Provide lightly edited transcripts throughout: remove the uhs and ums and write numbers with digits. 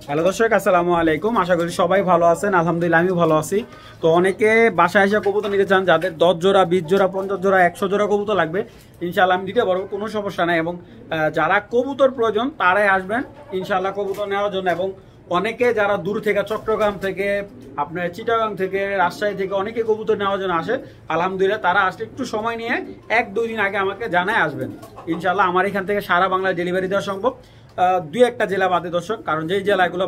Hello দর্শক, আসসালামু আলাইকুম। আশা করি সবাই ভালো আছেন। আলহামদুলিল্লাহ আমিও ভালো আছি। তো অনেকে বাসায় এসে কবুতর নিতে চান, যাদের 10 জোড়া 20 জোড়া 50 জোড়া 100 জোড়া কবুতর লাগবে, ইনশাআল্লাহ আমি দিতে পারবো, কোনো সমস্যা নাই। এবং যারা কবুতর প্রয়োজন তারাই আসবেন ইনশাআল্লাহ কবুতর নেওয়ার জন্য। এবং অনেকে যারা দূর থেকে, চট্টগ্রাম থেকে, আপনার চিটাগাং থেকে, রাজশাহী থেকে অনেকে কবুতর নেওয়ার জন্য আসে। আলহামদুলিল্লাহ তারা আসলে একটু সময় নিয়ে 1-2 দিন আগে আমাকে জানায় আসবেন। ইনশাআল্লাহ আমার এখান থেকে সারা বাংলায় ডেলিভারি দেওয়া সম্ভব, 2-1টা জেলা বাদে দর্শক, কারণ যেই জেলাগুলো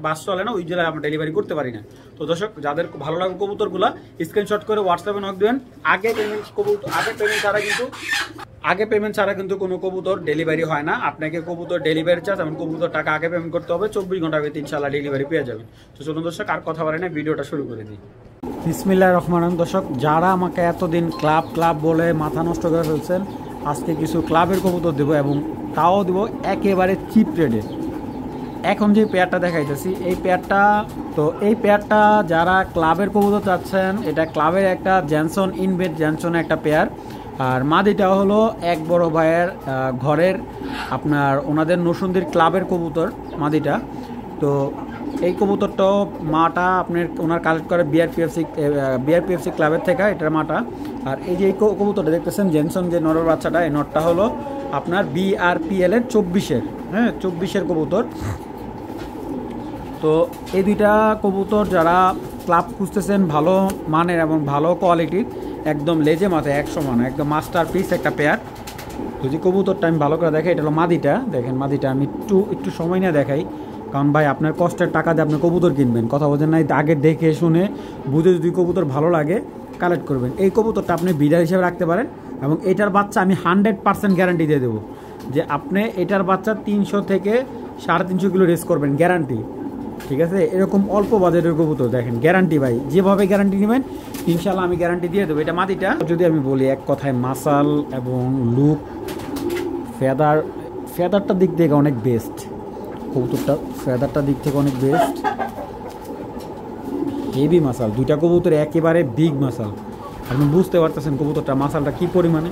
বাস চলে না ওই জেলায় আমরা ডেলিভারি করতে পারি না। তো দর্শক, যাদের ভালো লাগে কবুতরগুলো স্ক্রিনশট করে হোয়াটসঅ্যাপে নক দেবেন। আগে পেমেন্ট ছাড়া কিন্তু কোনো কবুতর ডেলিভারি হয় না। আপনাকে কবুতর ডেলিভারি চার্জ এবং কবুতর টাকা আগে পেমেন্ট করতে হবে, 24 ঘন্টার ভিতরে ইনশাআল্লাহ ডেলিভারি পেয়ে যাবেন। তো চলুন দর্শক, আর কথা বলে না, ভিডিওটা শুরু করে দিই। বিসমিল্লাহির রহমানির রহিম। দর্শক, যারা আমাকে এতদিন ক্লাব বলে মাথা নষ্ট করে ফেলছেন, আজকে কিছু ক্লাবের কবুতর দেবো এবং তাও দেবো একেবারে চিপ রেটে। এখন যে পেয়ারটা দেখাইতেছি এই পেয়ারটা যারা ক্লাবের কবুতর চাচ্ছেন, এটা ক্লাবের একটা জ্যানসন ইনভেট জ্যানসনের একটা পেয়ার। আর মাদিটা হলো এক বড় ভাইয়ের ঘরের, আপনার ওনাদের নরসিংদীর ক্লাবের কবুতর মাদিটা। তো এই কবুতরটাও মাটা আপনার ওনার কালেক্ট করে বিআরপিএফসি ক্লাবের থেকে, এটার মাটা। আর এই যে এই কবুতরটা দেখতেছেন জেনসন, যে নরের বাচ্চাটা, এই নটটা হলো আপনার বিআরপিএল এর 24-এর কবুতর। তো এই দুইটা কবুতর যারা ক্লাব খুঁজতেছেন ভালো মানের এবং ভালো কোয়ালিটির, একদম লেজে মাথায় 100 মান, একদম মাস্টার পিস একটা পেয়ার। যদি কবুতরটা আমি ভালো করে দেখাই, এটা হলো মাদিটা। দেখেন মাদিটা আমি একটু সময় নিয়ে দেখাই, কারণ ভাই আপনার কষ্টের টাকা দিয়ে আপনি কবুতর কিনবেন, কথা বোঝেন নাই। আগে দেখে শুনে বুঝে যদি কবুতর ভালো লাগে কালেক্ট করবেন। এই কবুতরটা আপনি বিডার হিসেবে রাখতে পারেন এবং এটার বাচ্চা আমি 100% গ্যারান্টি দিয়ে দেবো যে আপনি এটার বাচ্চা 300 থেকে 350 কিলো রেস করবেন, গ্যারান্টি। ঠিক আছে, এরকম অল্প বাজেটের কবুতর দেখেন, গ্যারান্টি ভাই, যেভাবে গ্যারান্টি নেবেন ইনশাল্লাহ আমি গ্যারান্টি দিয়ে দেবো। এটা মাদিটা। যদি আমি বলি এক কথায়, মাসাল এবং লুক, ফেদারটার দিক থেকে অনেক বেস্ট কবুতরটা, ফেদারটার দিক থেকে অনেক বেস্ট, হেভি মাসাল। দুইটা কবুতর একেবারে বিগ মাসাল। আপনি বুঝতে পারতেছেন কবুতরটা মাসালটা কি পরিমাণে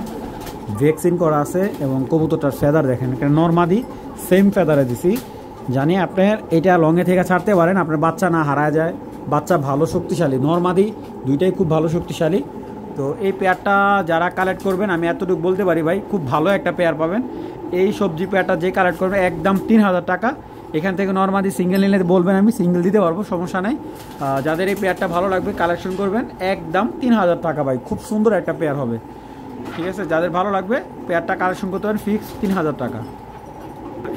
ভ্যাকসিন করা আছে। এবং কবুতরটার ফেদার দেখেন, একটা নর্মাদি সেম ফেদারে দিছি, জানি আপনার এটা লংয়ে থেকে ছাড়তে পারেন, আপনার বাচ্চা না হারায় যায়। বাচ্চা ভালো শক্তিশালী, নর্মাদি দুইটাই খুব ভালো শক্তিশালী। তো এই পেয়ারটা যারা কালেক্ট করবেন, আমি এতটুকু বলতে পারি ভাই, খুব ভালো একটা পেয়ার পাবেন। এই সবজি পেয়ারটা যে কালেক্ট করবে একদম 3000 টাকা। এখান থেকে নর্মালি সিঙ্গেল নিলে বলবেন, আমি সিঙ্গেল দিতে পারবো, সমস্যা নেই। যাদের এই পেয়ারটা ভালো লাগবে কালেকশন করবেন, একদম 3000 টাকা ভাই, খুব সুন্দর একটা পেয়ার হবে। ঠিক আছে, যাদের ভালো লাগবে পেয়ারটা কালেকশন করতে পারেন, ফিক্সড 3000 টাকা।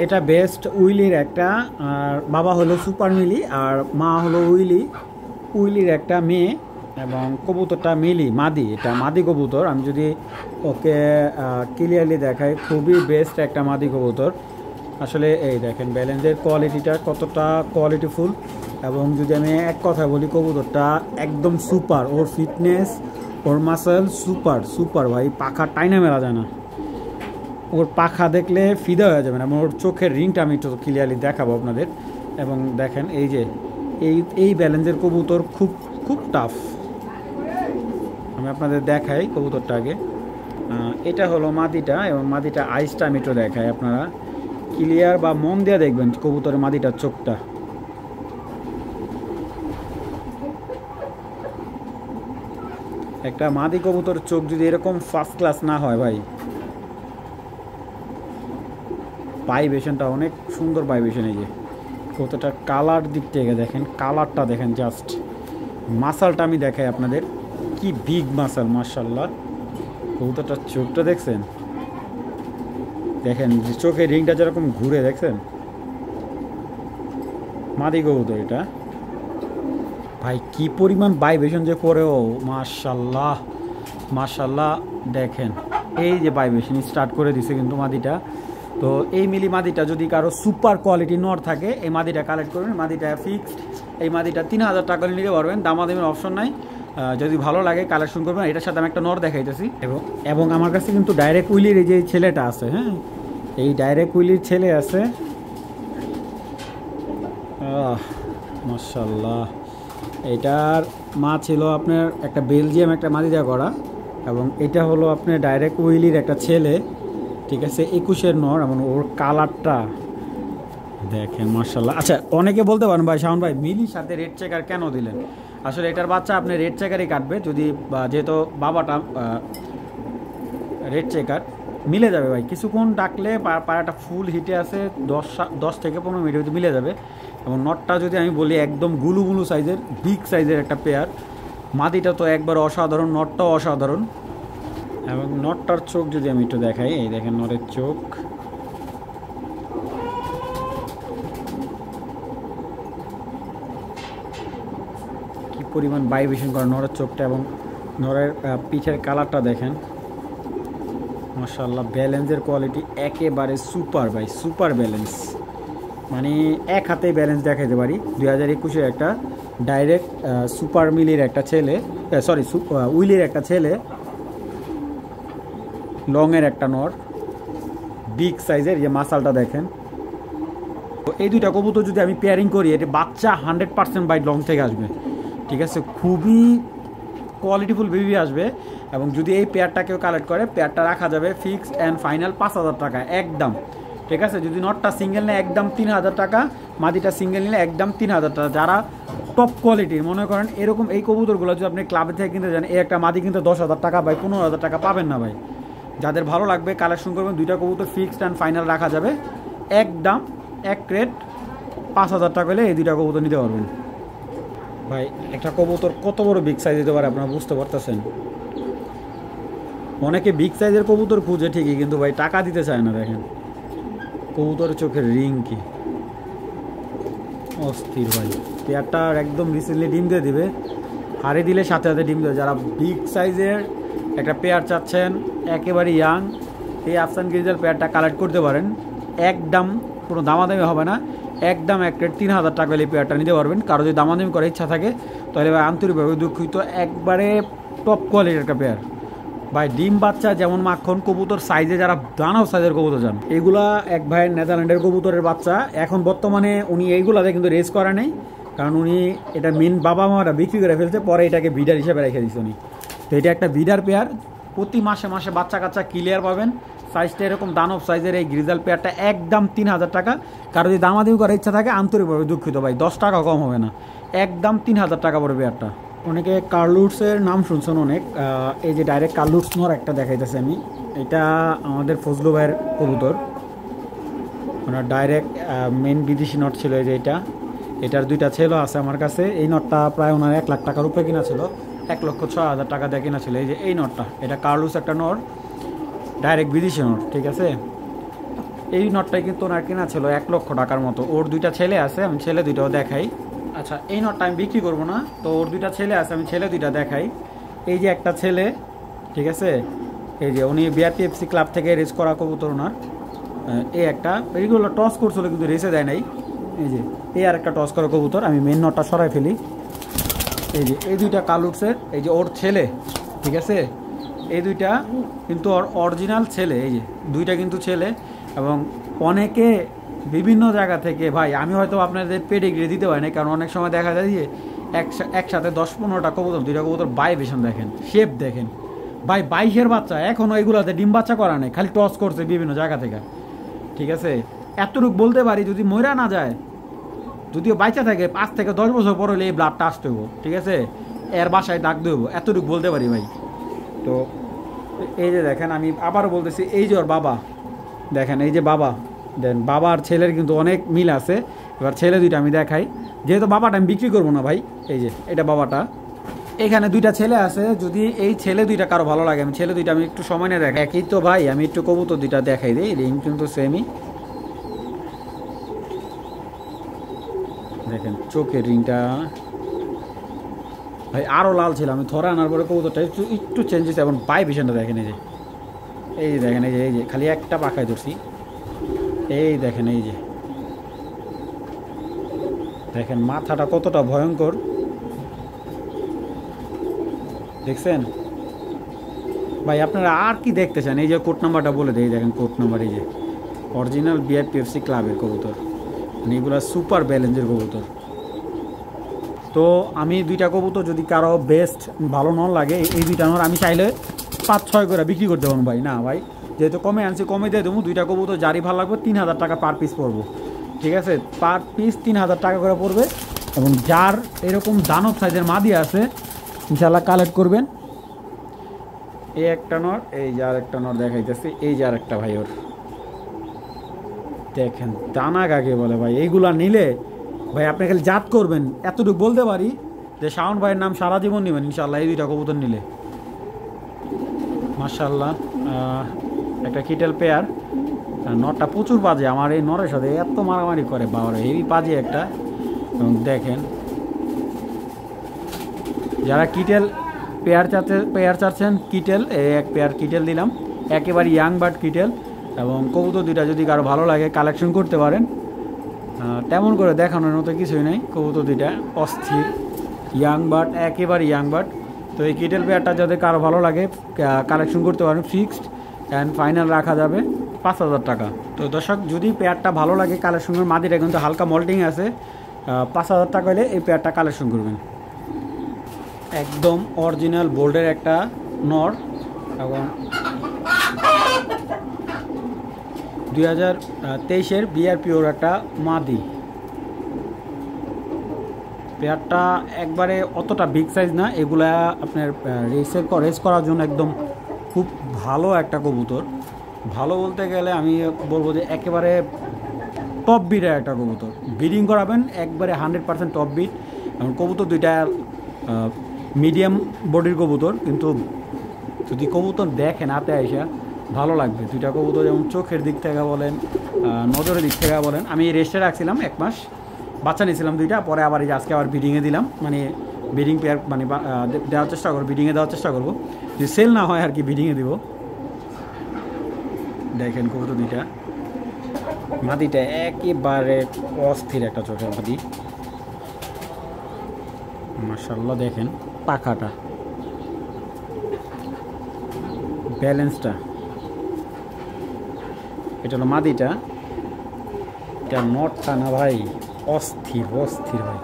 এটা বেস্ট উইলির একটা, আর বাবা হলো সুপার মিলি আর মা হলো উইলির একটা মেয়ে। এবং কবুতরটা মিলি মাদি, এটা মাদি কবুতর। আমি যদি ওকে ক্লিয়ারলি দেখাই, খুবই বেস্ট একটা মাদি কবুতর। আসলে এই দেখেন ব্যালেন্সের কোয়ালিটিটা কতটা কোয়ালিটিফুল। এবং যদি আমি এক কথা বলি, কবুতরটা একদম সুপার, ওর ফিটনেস, ওর মাসেল সুপার ভাই, পাখা টাইনা মেলা যায় না। ওর পাখা দেখলে ফিদা হয়ে যাবেন। এবং ওর চোখের রিংটা আমি একটু ক্লিয়ারলি দেখাবো আপনাদের। এবং দেখেন এই যে এই ব্যালেন্সের কবুতর খুব টাফ। আমি আপনাদের দেখাই কবুতরটা আগে। এটা হলো মাদিটা, এবং মাদিটা আইসটা আমি একটু দেখাই, আপনারা ক্লিয়ার বা মন দিয়ে দেখবেন কবুতরের মাদিটার চোখটা। একটা মাদি কবুতর চোখ যদি এরকম ফার্স্ট ক্লাস না হয় ভাই, ভাইব্রেশনটা অনেক সুন্দর ভাইব্রেশন। এই যে কতটা কালার দিক থেকে দেখেন, কালারটা দেখেন, জাস্ট মাসালটা আমি দেখাই আপনাদের, কি বিগ মাসাল, মাশাআল্লাহ। কবুতরটার চোখটা দেখছেন, দেখেন চোখের রিংটা যেরকম ঘুরে, দেখছেন মাদি কবুতর এটা ভাই, কি পরিমাণ ভাইব্রেশন যে করে, ও মাশাআল্লাহ। দেখেন এই যে ভাইব্রেশন স্টার্ট করে দিছে কিন্তু মাদিটা। তো এই মিলি মাদিটা যদি কারো সুপার কোয়ালিটি নর থাকে, এই মাদিটা কালেক্ট করবেন। মাদিটা ফিক্সড, এই মাদিটা 3000 টাকা নিতে পারবেন, দামাদামির অপশন নাই। যদি ভালো লাগে কালেকশন করবেন। এটার সাথে আমি একটা নর দেখাইতেছি। এবং আমার কাছে কিন্তু ডাইরেক্ট উইলির এই যে ছেলেটা আছে, হ্যাঁ, এই ডাইরেক্ট উইলির ছেলে আছে, মাশাআল্লাহ। এটার মা ছিল আপনার একটা বেলজিয়াম একটা মাদিটা করা, এবং এটা হলো আপনার ডাইরেক্ট উইলির একটা ছেলে। ঠিক আছে, 21-এর নর। এবং ওর কালারটা দেখেন মাশাআল্লাহ। আচ্ছা, অনেকে বলতে পারেন ভাই শাওন ভাই মিলির সাথে রেড চেকার কেন দিলেন? আসলে এটার বাচ্চা আপনি রেড চেকারই কাটবে, যদি যেহেতু বাবাটা রেড চেকার মিলে যাবে ভাই, কিছুক্ষণ ডাকলে পাড়াটা ফুল হিটে আছে, 10 থেকে 15 মিনিট মিলে যাবে। এবং নটটা যদি আমি বলি একদম গুলু গুলু সাইজের, বিগ সাইজের একটা পেয়ার। মাদিটা তো একবার অসাধারণ, নটটাও অসাধারণ। এবং নটটার চোখ যদি আমি একটু দেখাই, এই দেখেন নরের চোখ, কি পরিমাণ ভাইব্রেশন করে নরের চোখটা, এবং নরের পিঠের কালারটা দেখেন মাশাআল্লাহ। ব্যালেন্সের কোয়ালিটি একেবারে সুপার ভাই, সুপার ব্যালেন্স, মানে এক হাতেই ব্যালেন্স দেখাইতে পারি। 2021-এর একটা ডাইরেক্ট সুপার মিলির একটা ছেলে, সরি উইলির একটা ছেলে, লংয়ের একটা নর, বিগ সাইজের, যে মাসালটা দেখেন। তো এই দুইটা কবুতর যদি আমি পেয়ারিং করি, এটা বাচ্চা 100% বাই লং থেকে আসবে, ঠিক আছে, খুবই কোয়ালিটিফুল বেবি আসবে। এবং যদি এই পেয়ারটা কেউ কালেক্ট করে, পেয়ারটা রাখা যাবে ফিক্স অ্যান্ড ফাইনাল 5,000 টাকা একদম, ঠিক আছে। যদি নটটা সিঙ্গেল নেয় একদম 3,000 টাকা, মাদিটা সিঙ্গেল নিলে একদম 3,000 টাকা। যারা টপ কোয়ালিটির মনে করেন এরকম এই কবুতরগুলো যদি আপনি ক্লাবে থেকে কিনতে যান, এই একটা মাদি কিন্তু 10,000 টাকা ভাই, 15,000 টাকা পাবেন না ভাই। যাদের ভালো লাগবে কালেকশন করবেন, দুইটা কবুতর ফিক্সড অ্যান্ড ফাইনাল রাখা যাবে একদম, এক রেট 5,000 টাকা হলে এই দুইটা কবুতর নিতে পারবেন ভাই। একটা কবুতর কত বড় বিগ সাইজ দিতে পারে আপনারা বুঝতে পারতেছেন। অনেকে বিগ সাইজের কবুতর খুঁজে ঠিকই, কিন্তু ভাই টাকা দিতে চায় না। দেখেন কবুতরের চোখের রিং কি অস্থির ভাই। পেয়ারটার একদম রিসেন্টলি ডিম দিয়ে দিবে, হারে দিলে সাথে সাথে ডিম দেবে। যারা বিগ সাইজের একটা পেয়ার চাচ্ছেন, একেবারে ইয়াং, এই আফসান গ্রিজাল পেয়ারটা কালেক্ট করতে পারেন একদম, কোনো দামাদামি হবে না, একদম এক রেট 3,000 টাকা এই পেয়ারটা নিতে পারবেন। কারো যদি দামাদামি করার ইচ্ছা থাকে তাহলে ভাই আন্তরিকভাবে দুঃখিত, একবারে টপ কোয়ালিটির একটা পেয়ার ভাই। ডিম বাচ্চা যেমন মাখন, কবুতর সাইজে যারা দানাও সাইজের কবুতর যান, এগুলা এক ভাইয়ের নেদারল্যান্ডের কবুতরের বাচ্চা। এখন বর্তমানে উনি এইগুলাতে কিন্তু রেস করা নেই, কারণ উনি এটা মেন বাবা মারা বিক্রি করে ফেলছে, পরে এটাকে বিডার হিসেবে রেখে দিচ্ছে উনি। তো এটা একটা বিডার পেয়ার, প্রতি মাসে মাসে বাচ্চা কাচ্চা ক্লিয়ার পাবেন। সাইজটা এরকম দানব সাইজের এই গ্রিজাল পেয়ারটা একদম 3,000 টাকা। কারো যদি দামাদামি করার ইচ্ছা থাকে আন্তরিকভাবে দুঃখিত ভাই, 10 টাকা কম হবে না, একদম 3,000 টাকা পড়বে পেয়ারটা। অনেকে কার্লুটসের নাম শুনছেন অনেক, এই যে ডাইরেক্ট কার্লুটস নর একটা দেখাইতেছে আমি, এটা আমাদের ফজলু ভাইয়ের কবুতর, ওনার ডাইরেক্ট মেন বিদেশি নট ছিল। এই যে এটার দুইটা ছেলে আছে আমার কাছে। এই নটটা প্রায় ওনার 1 লাখ টাকার উপরে কিনা ছিল, 1,06,000 টাকা দিয়ে কিনা ছিল। এই যে এই নটটা, এটা কার্লুস একটা নর, ডাইরেক্ট বিদেশি নট, ঠিক আছে। এই নটটাই কিন্তু ওনার কিনা ছিল 1 লক্ষ টাকার মতো। ওর দুইটা ছেলে আছে, আমি ছেলে দুইটাও দেখাই। আচ্ছা, এই নটটা আমি বিক্রি করবো না, তো ওর দুইটা ছেলে আছে, আমি ছেলে দুইটা দেখাই। এই যে একটা ছেলে, ঠিক আছে, এই যে উনি বিআরপিএফসি ক্লাব থেকে রেস করা কবুতর ওনার। এই একটা এইগুলো টস করছিল কিন্তু রেসে দেয় নাই। এই যে এই আর একটা টস করা কবুতর, আমি মেন নটটা সরাই ফেলি। এই যে এই দুইটা কালুটসের, এই যে ওর ছেলে, ঠিক আছে, এই দুইটা কিন্তু ওর অরিজিনাল ছেলে। এই যে দুইটা কিন্তু ছেলে। এবং অনেকে বিভিন্ন জায়গা থেকে, ভাই আমি হয়তো আপনাদের পেডিগ্রি দিতে পারি না, কারণ অনেক সময় দেখা যায় যে একসাথে 10-15টা কবুতর, দুইটা কবুতর ভাইব্রেশন দেখেন, শেপ দেখেন ভাই, 22-এর বাচ্চা এখনও এগুলোতে ডিম বাচ্চা করা নেই, খালি টস করছে বিভিন্ন জায়গা থেকে, ঠিক আছে। এতটুকু বলতে পারি, যদি মইরা না যায়, যদিও বাইচা থাকে 5 থেকে 10 বছর পর হলে এই ব্লাডটা আসতে হবো, ঠিক আছে, এর বাসায় ডাক দেবো, এতটুকু বলতে পারি ভাই। তো এই যে দেখেন, আমি আবারও বলতেছি, এই যে ওর বাবা দেখেন, এই যে বাবা দেন, বাবার ছেলের কিন্তু অনেক মিল আছে। এবার ছেলে দুইটা আমি দেখাই, যেহেতু বাবাটা আমি বিক্রি করবো না ভাই। এই যে এটা বাবাটা, এখানে দুইটা ছেলে আছে, যদি এই ছেলে দুইটা কারো ভালো লাগে, আমি ছেলে দুইটা আমি একটু সময় নিয়ে দেখাই। একই তো ভাই, আমি একটু কবুতর দুইটা দেখাই দিই, রিং কিন্তু সেমই, দেখেন চোখের রিংটা ভাই আরও লাল ছিল, আমি থরা আনার পরে কবুতরটা একটু চেঞ্জেস, এবং ভাইব্রেশনটা দেখেন। এই যে দেখেন, এই যে খালি একটা পাখায় ধরছি, এই দেখেন, এই যে দেখেন মাথাটা কতটা ভয়ঙ্কর দেখছেন ভাই। আপনারা আর কি দেখতে চান? এই যে কোড নাম্বারটা বলে দেয়, দেখেন কোড নাম্বার, এই যে অরিজিনাল বিআরপিএফসি ক্লাবের কবুতর, মানে এগুলো সুপার ব্যালেন্সের কবুতর। তো আমি দুইটা কবুতর যদি কারো বেস্ট ভালো নন লাগে, এই দুইটা নর আমি চাইলে 5-6 করে বিক্রি করতে পারবো ভাই। না ভাই, যেহেতু কমে আনছি, কমে দিয়ে দেবো। দুইটা কবুতর যারই ভালো লাগবে 3,000 টাকা পার পিস পড়বো, ঠিক আছে, পার পিস 3000 টাকা করে পড়বে। এবং যার এরকম দানব সাইজের মাদি আছে ইনশাল্লাহ কালেক্ট করবেন। এই একটা নর, এই যে আর একটা নর দেখাইতেছি, এই যে আর একটা ভাই ওর দেখেন দানা কাকে বলে ভাই। এইগুলা নিলে ভাই আপনি খালি জাত করবেন, এতটুকু বলতে পারি যে শাওন ভাইয়ের নাম সারা জীবন নেবেন ইনশাল্লাহ এই দুইটা কবুতর নিলে। মাশাআল্লাহ একটা কিটেল পেয়ার, নরটা প্রচুর বাজে, আমার এই নরের সাথে এত মারামারি করে বাবার, হেভি বাজে একটা। এবং দেখেন যারা কিটেল পেয়ার চাচ্ছেন কিটেল, এক পেয়ার কিটেল দিলাম, একেবারে ইয়াং বার্ড কিটেল। এবং কবুতর দুইটা যদি কারো ভালো লাগে কালেকশন করতে পারেন, তেমন করে দেখানোর মতো কিছুই নেই। কবুতর দুইটা অস্থির ইয়াং বার্ড, একেবারে ইয়াং বার্ড। তো এই কিটেল পেয়ারটা যদি কারো ভালো লাগে কালেকশন করতে পারেন, ফিক্সড অ্যান্ড ফাইনাল রাখা যাবে 5000 টাকা। তো দর্শক যদি পেয়ারটা ভালো লাগে কালেকশনের, মাদিটা কিন্তু হালকা মল্টিং আছে, 5000 টাকা হলে এই পেয়ারটা কালেকশন করবেন। একদম অরিজিনাল বোল্ডের একটা নর এবং 2023-এর বিআরপিওর একটা মাদি। পেয়ারটা একবারে অতটা বিগ সাইজ না, এগুলা আপনার রেস করার জন্য একদম খুব ভালো একটা কবুতর। ভালো বলতে গেলে আমি বলবো যে একেবারে টপ বিটের একটা কবুতর। ব্রিডিং করাবেন একবারে 100% টপ বিট। এবং কবুতর দুইটা মিডিয়াম বডির কবুতর, কিন্তু যদি কবুতর দেখেন হাতে আইসা ভালো লাগবে। দুইটা কবুতর যেমন চোখের দিক থেকে বলেন, নজরের দিক থেকে বলেন। আমি রেস্টে রাখছিলাম 1 মাস, বাচ্চা নিয়েছিলাম দুইটা, পরে আবার এই যে আজকে আবার ব্রিডিংয়ে দিলাম, মানে ব্রিডিং পেয়ার মানে দেওয়ার চেষ্টা করবো, ব্রিডিংয়ে দেওয়ার চেষ্টা করবো, যদি সেল না হয় আর কি ব্রিডিংয়ে দিব। দেখেন কবুতর দুইটা, মাদিটা একেবারে অস্থির একটা চোখের মাদি মাশাআল্লাহ। দেখেন পাখাটা, ব্যালেন্সটা, এটা হলো মাদিটা, এটা নটটা না ভাই অস্থির অস্থির ভাই।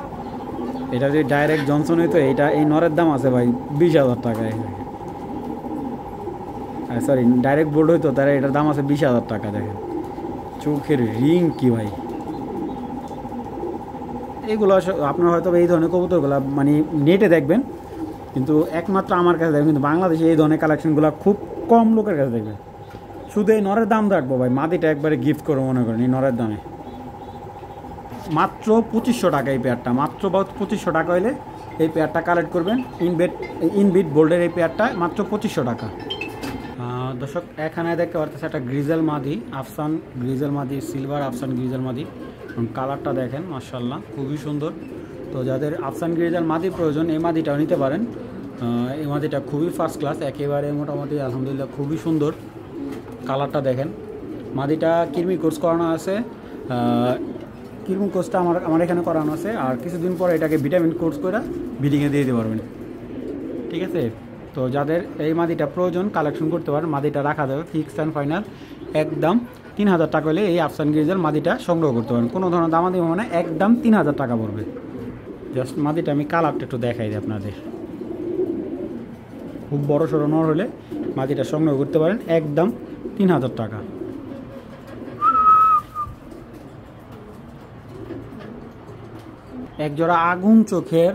এটা যদি ডাইরেক্ট জনসন হইতো, এটা এই নরের দাম আছে ভাই 20,000 টাকায়, সরি ডাইরেক্ট বোল্ড হইতো তারা এটার দাম আছে 20,000 টাকা। দেখেন চোখের রিং কি ভাই। এইগুলো আপনার হয়তো এই ধরনের কবুতরগুলো মানে নেটে দেখবেন, কিন্তু একমাত্র আমার কাছে দেখবেন, কিন্তু বাংলাদেশে এই ধরনের কালেকশনগুলো খুব কম লোকের কাছে দেখবেন। শুধু এই নরের দাম রাখবো ভাই, মাদিটা একবারে গিফট করবো মনে করেন এই নরের দামে। মাত্র 2500 টাকা এই পেয়ারটা, মাত্র 2500 টাকা হলে এই পেয়ারটা কালেক্ট করবেন। ইনবিট বোল্ডের এই পেয়ারটা মাত্র 2500 টাকা। দর্শক এখানে দেখতে পারতেছে একটা গ্রিজেল মাদি, আফসান গ্রিজেল মাদি, সিলভার আফসান গ্রিজেল মাদি। কালারটা দেখেন মাশাআল্লাহ খুবই সুন্দর। তো যাদের আফসান গ্রিজেল মাদি প্রয়োজন এই মাদিটাও নিতে পারেন। এই মাদিটা খুবই ফার্স্ট ক্লাস, একেবারে মোটামুটি আলহামদুলিল্লাহ খুবই সুন্দর। কালারটা দেখেন। মাদিটা কিরমি কোর্স করানো আছে, কিরমি কোর্সটা আমার এখানে করানো আছে। আর কিছুদিন পরে এটাকে ভিটামিন কোর্স করে ব্রিডিংয়ে দিয়ে দিতে পারবেন, ঠিক আছে। তো যাদের এই মাদিটা প্রয়োজন কালেকশন করতে পারেন, মাদিটা রাখা যাবে ফিক্সড অ্যান্ড ফাইনাল একদম 3000 টাকা হলে এই আফসান গ্রিজেল মাদিটা সংগ্রহ করতে পারেন। কোনো ধরনের দামাদামি মানে একদম 3000 টাকা পড়বে। জাস্ট মাদিটা আমি কালারটা একটু দেখাই দিই আপনাদের। খুব বড় সড়ো নর হলে মাদিটা সংগ্রহ করতে পারেন একদম 3000 টাকা। একজোড়া আগুন চোখের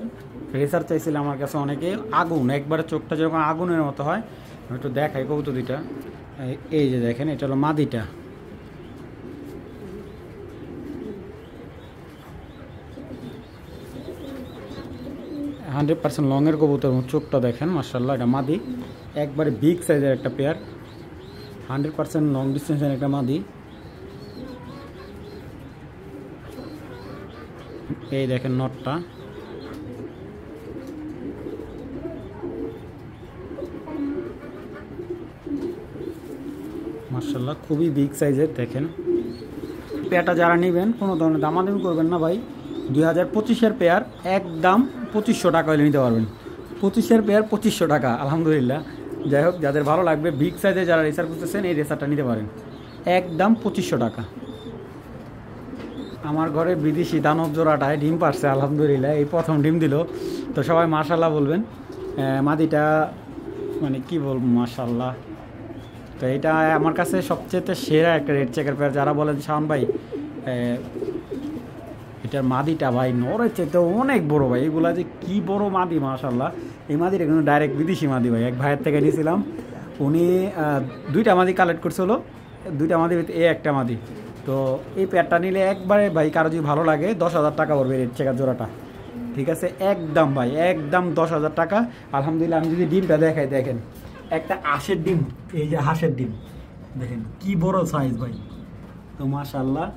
রেসার চাইছিল আমার কাছে অনেকে, আগুন একবারে চোখটা যখন আগুনের মতো হয়। আমি একটু দেখাই কবুতর দুইটা, এই যে দেখেন এটা হলো মাদিটা। %100 লংয়ের কবুতর, চোখটা দেখেন মাশাআল্লাহ। এটা মাদি, একবারে বিগ সাইজের একটা পেয়ার, 100% লং ডিস্টেন্সের একটা মাদি। এই দেখেন নটটা, মাশাআল্লাহ খুবই বিগ সাইজের। দেখেন পেয়ারটা যারা নেবেন কোনো ধরনের দামাদামি করবেন না ভাই। 2025-এর পেয়ার একদম 2500 টাকা হলে নিতে পারবেন। 25-এর পেয়ার 2500 টাকা আলহামদুলিল্লাহ। যাই হোক, যাদের ভালো লাগবে বিগ সাইজে যারা রেসার করতেছেন এই রেসারটা নিতে পারেন একদম 2500 টাকা। আমার ঘরে বিদেশি দানব জোড়াটায় ডিম পারছে আলহামদুলিল্লাহ, এই প্রথম ডিম দিল। তো সবাই মাশাআল্লাহ বলবেন। মাদিটা মানে কি বলবো মাশাআল্লাহ। তো এটা আমার কাছে সবচেয়ে সেরা একটা রেড চেকার পেয়ার। যারা বলেন শাওন ভাই এটার মাদিটা ভাই নরের চেয়ে অনেক বড় ভাই, এগুলা যে কি বড় মাদি মাশাল্লাহ। এই মাদিটা কিন্তু ডাইরেক্ট বিদেশি মাদি ভাই, এক ভাইয়ের থেকে নিয়েছিলাম, উনি 2টা মাদি কালেক্ট করছিল, 2টা মাদি একটা মাদি। তো এই পেয়ারটা নিলে একবারে ভাই কারো যদি ভালো লাগে 10,000 টাকা পড়বে রেড চেকার জোড়াটা, ঠিক আছে? একদম ভাই একদম 10,000 টাকা। আলহামদুলিল্লাহ আমি যদি ডিমটা দেখাই, দেখেন একটা হাঁসের ডিম, এই যে হাঁসের ডিম দেখেন কি বড় সাইজ ভাই, তো মাশাল্লাহ।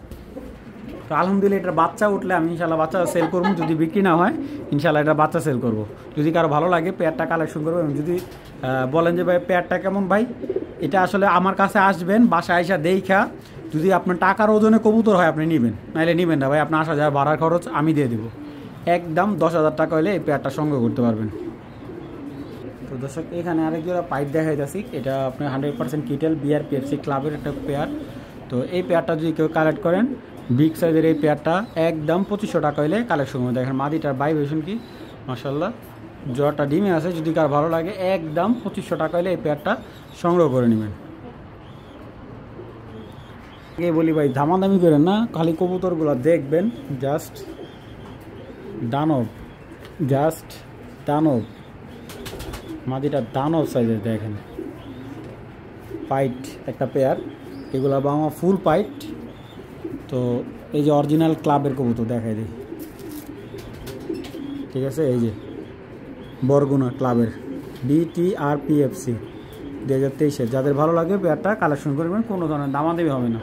তো আলহামদুলিল্লাহ এটার বাচ্চা উঠলে আমি ইনশাল্লাহ বাচ্চা সেল করবো, যদি বিক্রি না হয় ইনশাল্লাহ এটা বাচ্চা সেল করব। যদি কারো ভালো লাগে পেয়ারটা কালেকশন করবো, এবং যদি বলেন যে ভাই পেয়ারটা কেমন ভাই, এটা আসলে আমার কাছে আসবেন, বাসায় আইসা দেখা যদি আপনার টাকার ওজনে কবুতর হয় আপনি নেবেন, নাহলে নেবেন না ভাই, আপনার 8,000 ভাড়ার খরচ আমি দিয়ে দেবো। একদম 10,000 টাকা হলে এই পেয়ারটা সংগ্রহ করতে পারবেন। তো দর্শক এখানে আরেক জোড়া পাইপ দেখাই যাচ্ছি, এটা আপনার 100% কিটেল বিআরপিএফসি ক্লাবের একটা পেয়ার। তো এই পেয়ারটা যদি কেউ কালেক্ট করেন, বিগ সাইজের এই পেয়ারটা একদম 2500 টাকা হলে কালেকশন করবে। দেখেন মাদিটার ভাইব্রেশন কি মাশাল্লাহ, জোড়াটা ডিমে আছে, যদি কার ভালো লাগে একদম 2500 টাকা হলে এই পেয়ারটা সংগ্রহ করে নেবেন। এই বলি ভাই দামাদামি করেন না, খালি কবুতরগুলো দেখবেন, জাস্ট দানব, জাস্ট দানব, মাদিটা দানব সাইজের দেখেন, পাইট একটা পেয়ার, এগুলা বাবা ফুল পাইট। তো এই যে অরিজিনাল ক্লাবের কবুতর দেখাই দিই, ঠিক আছে? এই যে বরগুনা ক্লাবের BTRPFC 2023-এর, যাদের ভালো লাগে পেয়ারটা কালেকশন করবেন, কোনো ধরনের দামাদামি হবে না।